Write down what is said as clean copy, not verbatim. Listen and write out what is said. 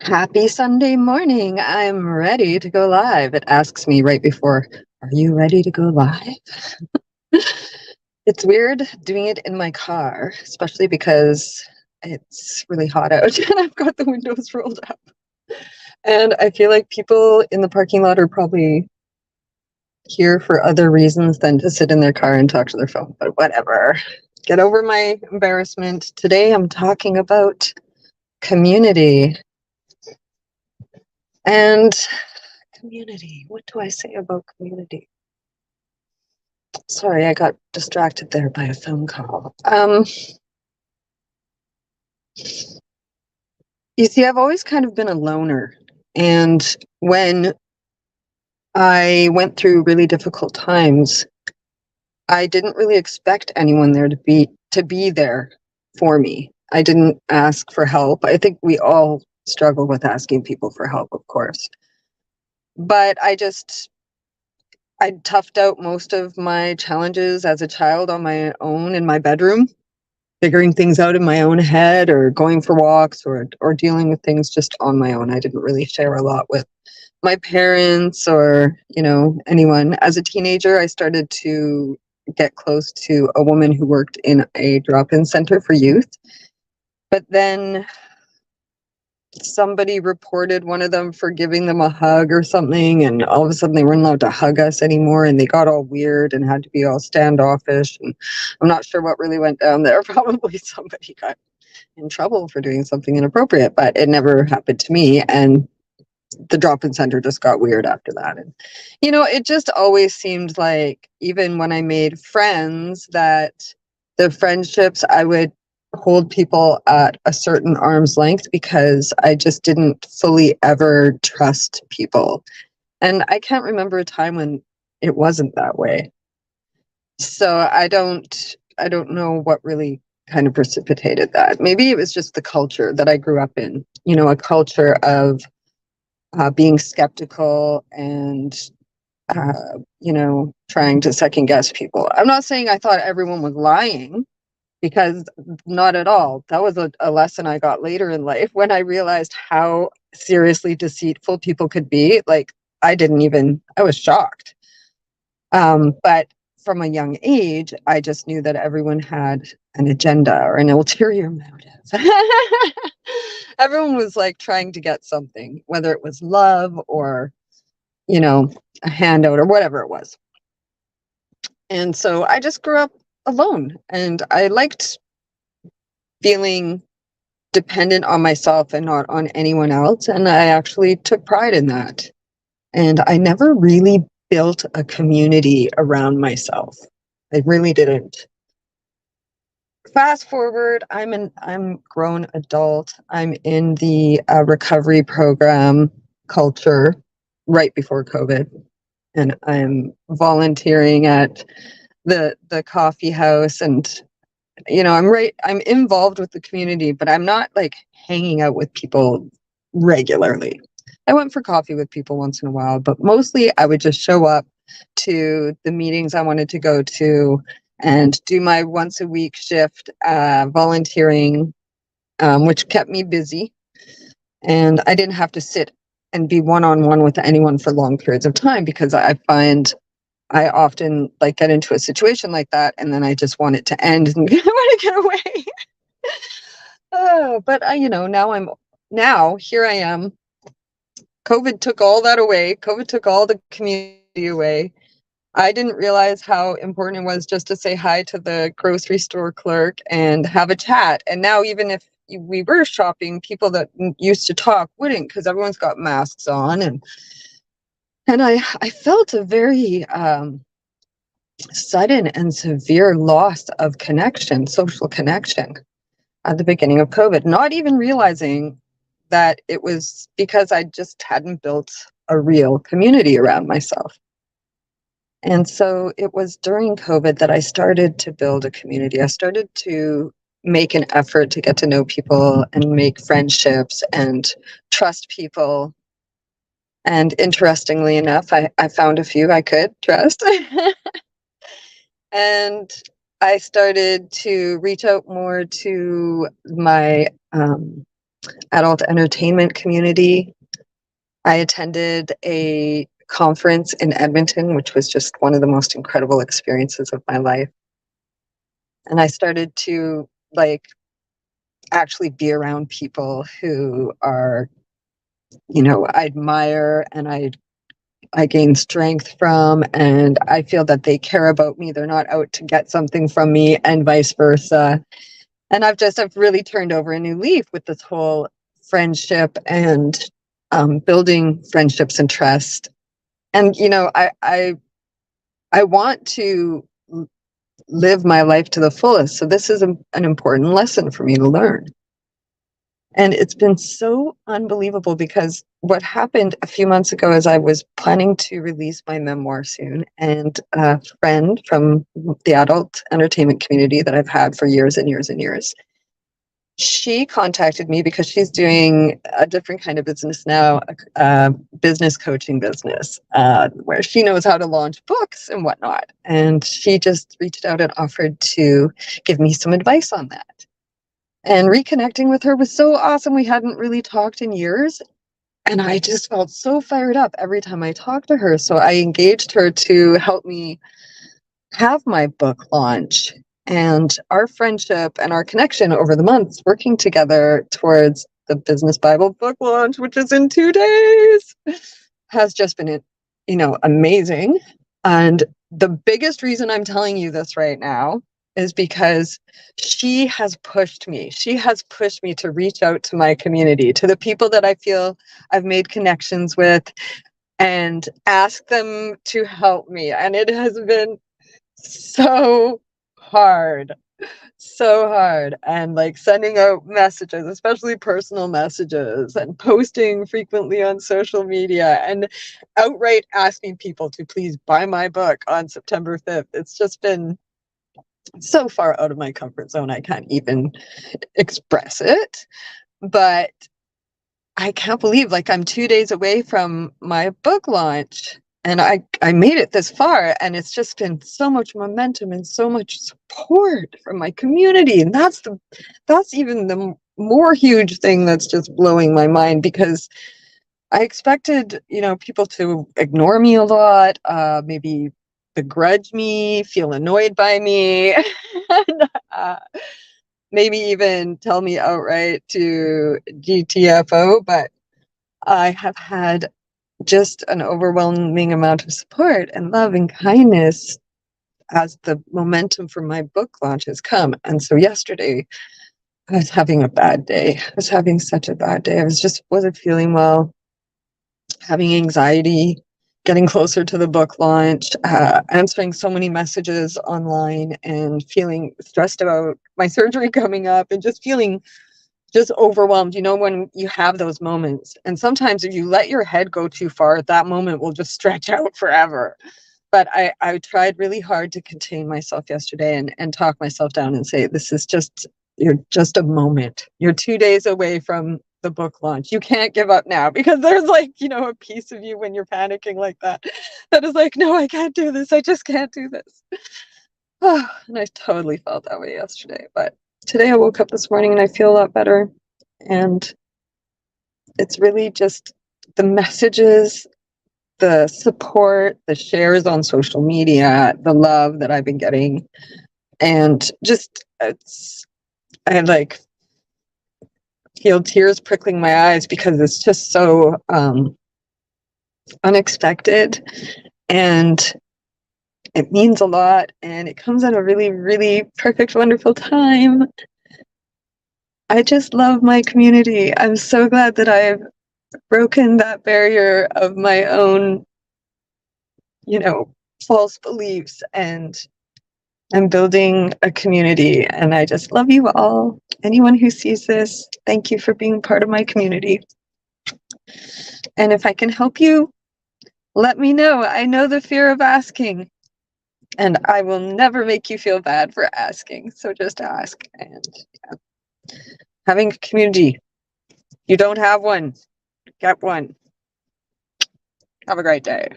Happy Sunday morning. I'm ready to go live. It asks me right before, are you ready to go live? It's weird doing it in my car, especially because it's really hot out and I've got the windows rolled up. And I feel like people in the parking lot are probably here for other reasons than to sit in their car and talk to their phone, but whatever. Get over my embarrassment. Today I'm talking about community. And community. What do I say about community? Sorry, I got distracted there by a phone call. You see, I've always kind of been a loner. And when I went through really difficult times, I didn't really expect anyone there to be there for me. I didn't ask for help. I think we all struggle with asking people for help, of course. But I toughed out most of my challenges as a child on my own in my bedroom, figuring things out in my own head or going for walks or dealing with things just on my own. I didn't really share a lot with my parents or, anyone. As a teenager, I started to get close to a woman who worked in a drop-in center for youth. But then somebody reported one of them for giving them a hug or something, and all of a sudden they weren't allowed to hug us anymore, and they got all weird and had to be all standoffish, and I'm not sure what really went down there. Probably somebody got in trouble for doing something inappropriate, but it never happened to me, and the drop-in center just got weird after that. And it just always seemed like, even when I made friends, that the friendships, I would hold people at a certain arm's length because I just didn't fully ever trust people. And I can't remember a time when it wasn't that way. So I don't know what really kind of precipitated that. Maybe it was just the culture that I grew up in, a culture of being skeptical and trying to second guess people. I'm not saying I thought everyone was lying, because not at all. That was a lesson I got later in life when I realized how seriously deceitful people could be. Like, I was shocked. But from a young age, I just knew that everyone had an agenda or an ulterior motive. Everyone was like trying to get something, whether it was love or, a handout or whatever it was. And so I just grew up alone, and I liked feeling dependent on myself and not on anyone else. And I actually took pride in that. And I never really built a community around myself. I really didn't. Fast forward, I'm grown adult. I'm in the recovery program culture right before COVID, and I'm volunteering at the coffee house, and I'm involved with the community, but I'm not like hanging out with people regularly. I went for coffee with people once in a while, but mostly I would just show up to the meetings I wanted to go to and do my once a week shift volunteering, which kept me busy. And I didn't have to sit and be one on one with anyone for long periods of time, because I find I often like get into a situation like that, and then I just want it to end and I want to get away. But now here I am. COVID took all that away. COVID took all the community away. I didn't realize how important it was just to say hi to the grocery store clerk and have a chat. And now, even if we were shopping, people that used to talk wouldn't, because everyone's got masks on, and I felt a very sudden and severe loss of connection, social connection, at the beginning of COVID, not even realizing that it was because I just hadn't built a real community around myself. And so it was during COVID that I started to build a community. I started to make an effort to get to know people and make friendships and trust people. And interestingly enough, I found a few I could trust. And I started to reach out more to my adult entertainment community. I attended a conference in Edmonton, which was just one of the most incredible experiences of my life. And I started to like actually be around people who are, I admire and I gain strength from, and I feel that they care about me. They're not out to get something from me, and vice versa. And I've really turned over a new leaf with this whole friendship and building friendships and trust. And I want to live my life to the fullest. So this is an important lesson for me to learn. And it's been so unbelievable because what happened a few months ago is I was planning to release my memoir soon, and a friend from the adult entertainment community that I've had for years and years and years, she contacted me because she's doing a different kind of business now, a business coaching business, where she knows how to launch books and whatnot. And she just reached out and offered to give me some advice on that. And reconnecting with her was so awesome. We hadn't really talked in years. And I just felt so fired up every time I talked to her. So I engaged her to help me have my book launch. And our friendship and our connection over the months working together towards the Business Bible book launch, which is in 2 days, has just been, amazing. And the biggest reason I'm telling you this right now is because she has pushed me. She has pushed me to reach out to my community, to the people that I feel I've made connections with, and ask them to help me. And it has been so hard, so hard. And like sending out messages, especially personal messages, and posting frequently on social media, and outright asking people to please buy my book on September 5th. It's just been so far out of my comfort zone, I can't even express it. But I can't believe, like, I'm 2 days away from my book launch, and I made it this far, and it's just been so much momentum and so much support from my community. And that's even the more huge thing that's just blowing my mind, because I expected, people to ignore me a lot, maybe begrudge me, feel annoyed by me, and, maybe even tell me outright to GTFO. But I have had just an overwhelming amount of support and love and kindness as the momentum for my book launch has come. And so yesterday, I was having a bad day. I was having such a bad day. Wasn't feeling well, having anxiety, getting closer to the book launch, answering so many messages online, and feeling stressed about my surgery coming up, and just feeling just overwhelmed. When you have those moments, and sometimes if you let your head go too far, that moment will just stretch out forever. But I tried really hard to contain myself yesterday, and talk myself down and say, you're just a moment. You're 2 days away from the book launch. You can't give up now, because there's a piece of you when you're panicking like that is like, no, I can't do this. I just can't do this. And I totally felt that way yesterday. But today I woke up this morning and I feel a lot better. And it's really just the messages, the support, the shares on social media, the love that I've been getting. And just, I feel tears prickling my eyes, because it's just so unexpected, and it means a lot, and it comes at a really, really perfect, wonderful time. I just love my community. I'm so glad that I've broken that barrier of my own, false beliefs, and I'm building a community, and I just love you all. Anyone who sees this, thank you for being part of my community. And if I can help you, let me know. I know the fear of asking, and I will never make you feel bad for asking. So just ask. And having a community. You don't have one, get one. Have a great day.